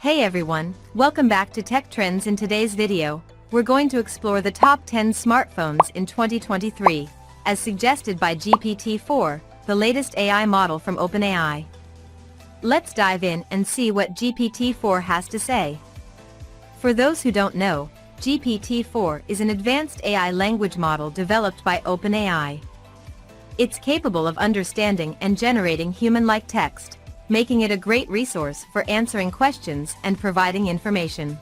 Hey everyone, welcome back to Tech Trends. In today's video, we're going to explore the top 10 smartphones in 2023, as suggested by GPT-4, the latest AI model from OpenAI. Let's dive in and see what GPT-4 has to say. For those who don't know, GPT-4 is an advanced AI language model developed by OpenAI. It's capable of understanding and generating human-like text, making it a great resource for answering questions and providing information.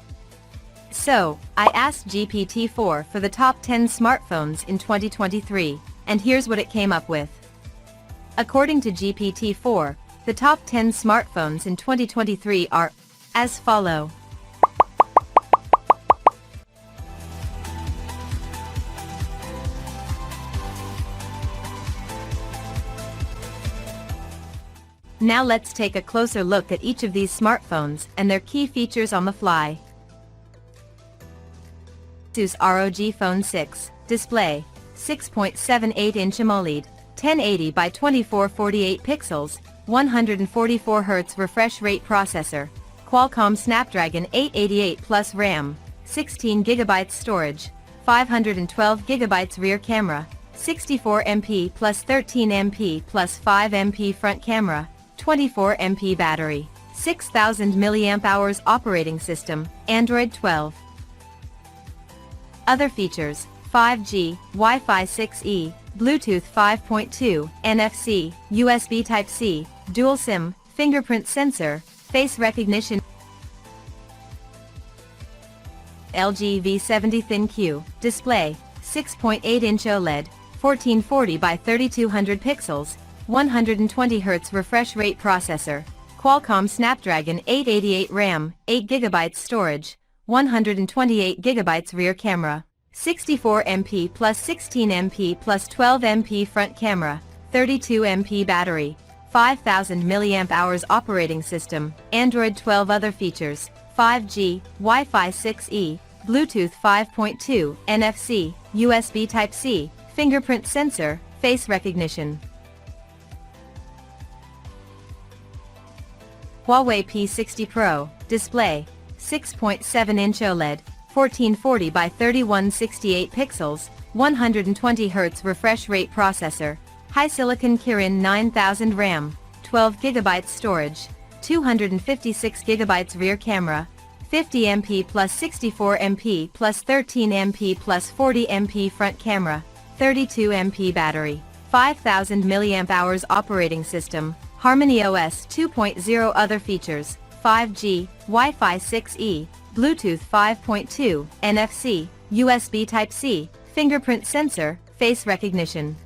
So, I asked GPT-4 for the top 10 smartphones in 2023, and here's what it came up with. According to GPT-4, the top 10 smartphones in 2023 are as follow. Now let's take a closer look at each of these smartphones and their key features on the fly. ASUS ROG Phone 6, display, 6.78-inch AMOLED, 1080 by 2448 pixels, 144 Hz refresh rate processor, Qualcomm Snapdragon 888 Plus RAM, 16 GB storage, 512 GB rear camera, 64 MP plus 13 MP plus 5 MP front camera, 24 MP battery, 6000 mAh operating system, Android 12. Other features: 5G, Wi-Fi 6E, Bluetooth 5.2, NFC, USB Type-C, dual SIM, fingerprint sensor, face recognition, LG V70 ThinQ, display, 6.8-inch OLED, 1440 by 3200 pixels, 120 Hz refresh rate processor, Qualcomm Snapdragon 888 RAM, 8 GB storage, 128 GB rear camera, 64 MP plus 16 MP plus 12 MP front camera, 32 MP battery, 5000 mAh operating system, Android 12. Other features: 5G, Wi-Fi 6E, Bluetooth 5.2, NFC, USB Type-C, fingerprint sensor, face recognition. Huawei P60 Pro, display, 6.7-inch OLED, 1440 by 3168 pixels, 120 Hz refresh rate processor, HiSilicon Kirin 9000 RAM, 12 GB storage, 256 GB rear camera, 50 MP plus 64 MP plus 13 MP plus 40 MP front camera, 32 MP battery, 5000 mAh operating system, Harmony OS 2.0. Other features: 5G, Wi-Fi 6E, Bluetooth 5.2, NFC, USB Type-C, fingerprint sensor, face recognition.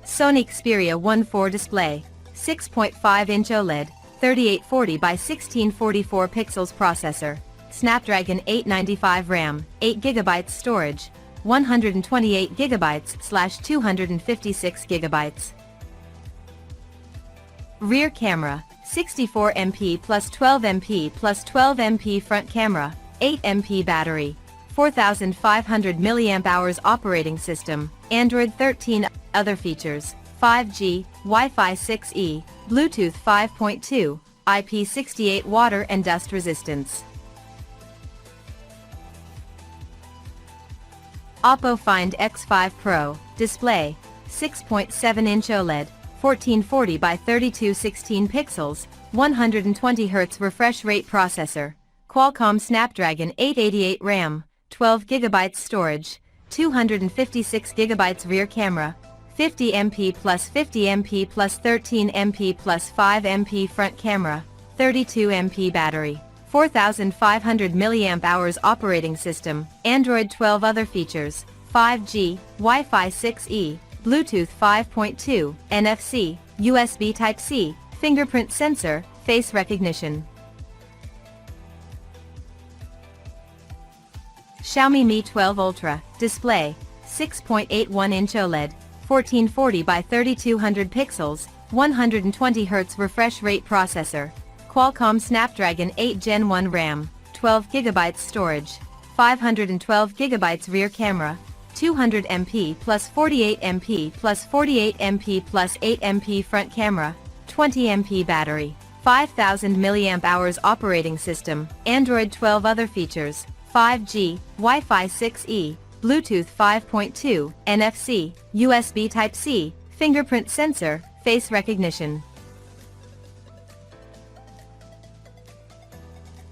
Sony Xperia 1.4 display, 6.5-inch OLED, 3840 by 1644 pixels processor, Snapdragon 895 RAM, 8 GB storage, 128 GB/256 GB. Rear camera, 64 MP plus 12 MP plus 12 MP front camera, 8 MP battery, 4500 mAh operating system, Android 13. Other features: 5G, Wi-Fi 6E, Bluetooth 5.2, IP68 water and dust resistance. Oppo Find X5 Pro, display, 6.7-inch OLED, 1440 by 3216 pixels, 120 Hz refresh rate processor, Qualcomm Snapdragon 888 RAM, 12 GB storage, 256 GB rear camera, 50 MP plus 50 MP plus 13 MP plus 5 MP front camera, 32 MP battery, 4500 mAh operating system, Android 12. Other features: 5G, Wi-Fi 6E, Bluetooth 5.2, NFC, USB Type-C, fingerprint sensor, face recognition. Xiaomi Mi 12 Ultra, display, 6.81-inch OLED, 1440 by 3200 pixels, 120 Hz refresh rate processor, Qualcomm Snapdragon 8 Gen 1 RAM, 12 GB storage, 512 GB rear camera, 200 MP plus 48 MP plus 48 MP plus 8 MP front camera, 20MP battery, 5000 mAh operating system, Android 12 other features, 5G, Wi-Fi 6E, Bluetooth 5.2, NFC, USB Type-C, fingerprint sensor, face recognition.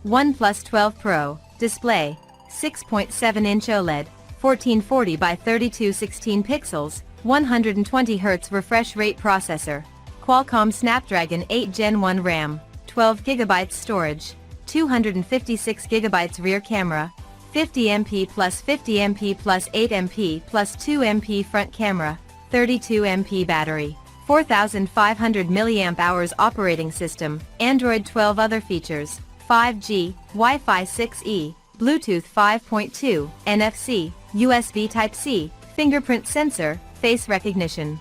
OnePlus 12 Pro, display, 6.7-inch OLED, 1440 by 3216 pixels, 120 Hz refresh rate processor, Qualcomm Snapdragon 8 Gen 1 RAM, 12 GB storage, 256 GB rear camera, 50MP plus 50MP plus 8MP plus 2MP front camera, 32MP battery, 4500 mAh operating system, Android 12 other features, 5G, Wi-Fi 6E, Bluetooth 5.2, NFC, USB Type-C, fingerprint sensor, face recognition.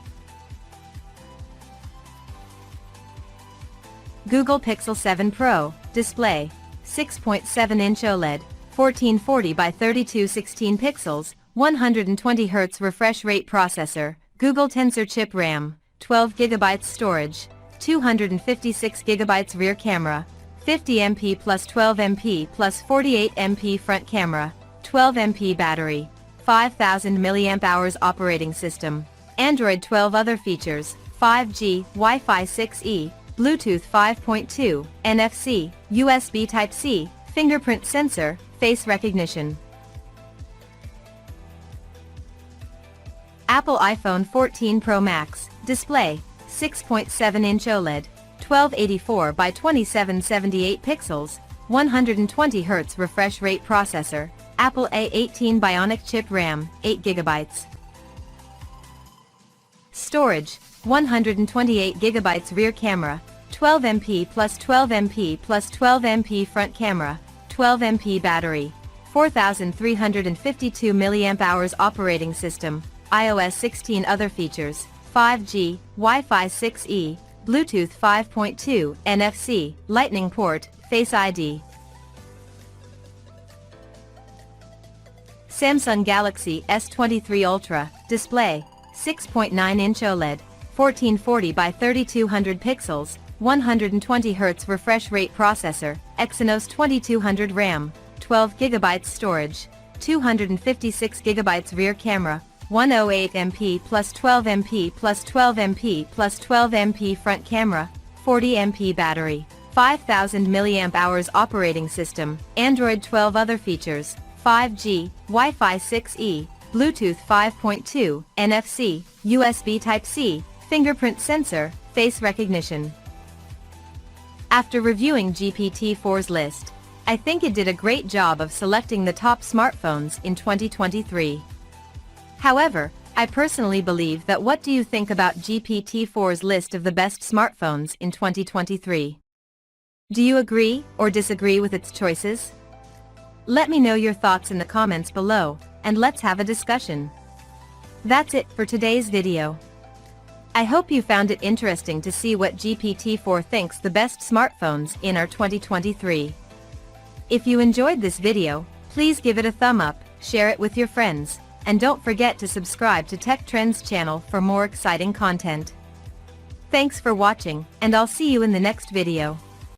Google Pixel 7 Pro, display, 6.7-inch OLED, 1440 by 3216 pixels, 120 Hz refresh rate processor, Google Tensor chip RAM, 12 GB storage, 256 GB rear camera, 50MP plus 12MP plus 48MP front camera, 12MP battery, 5000 mAh operating system, Android 12 other features, 5G, Wi-Fi 6E, Bluetooth 5.2, NFC, USB Type-C, fingerprint sensor, face recognition. Apple iPhone 14 Pro Max, display, 6.7-inch OLED, 1284 by 2778 pixels, 120 Hz refresh rate processor, Apple A18 Bionic chip RAM, 8 GB. Storage, 128 GB rear camera, 12MP plus 12MP plus 12MP front camera, 12MP battery, 4352 mAh operating system, iOS 16 other features, 5G, Wi-Fi 6E, Bluetooth 5.2, NFC, Lightning port, Face ID. Samsung Galaxy S23 Ultra, display, 6.9-inch OLED, 1440 by 3200 pixels, 120 Hz refresh rate processor, Exynos 2200 RAM, 12 GB storage, 256 GB rear camera, 108MP plus 12MP plus 12MP plus 12MP front camera, 40MP battery, 5000 mAh operating system, Android 12 other features, 5G, Wi-Fi 6E, Bluetooth 5.2, NFC, USB Type-C, fingerprint sensor, face recognition. After reviewing GPT-4's list, I think it did a great job of selecting the top smartphones in 2023. However, I personally believe that what do you think about GPT-4's list of the best smartphones in 2023? Do you agree or disagree with its choices? Let me know your thoughts in the comments below, and let's have a discussion. That's it for today's video. I hope you found it interesting to see what GPT-4 thinks the best smartphones in are 2023. If you enjoyed this video, please give it a thumb up, share it with your friends, and don't forget to subscribe to Tech Trends channel for more exciting content. Thanks for watching, and I'll see you in the next video.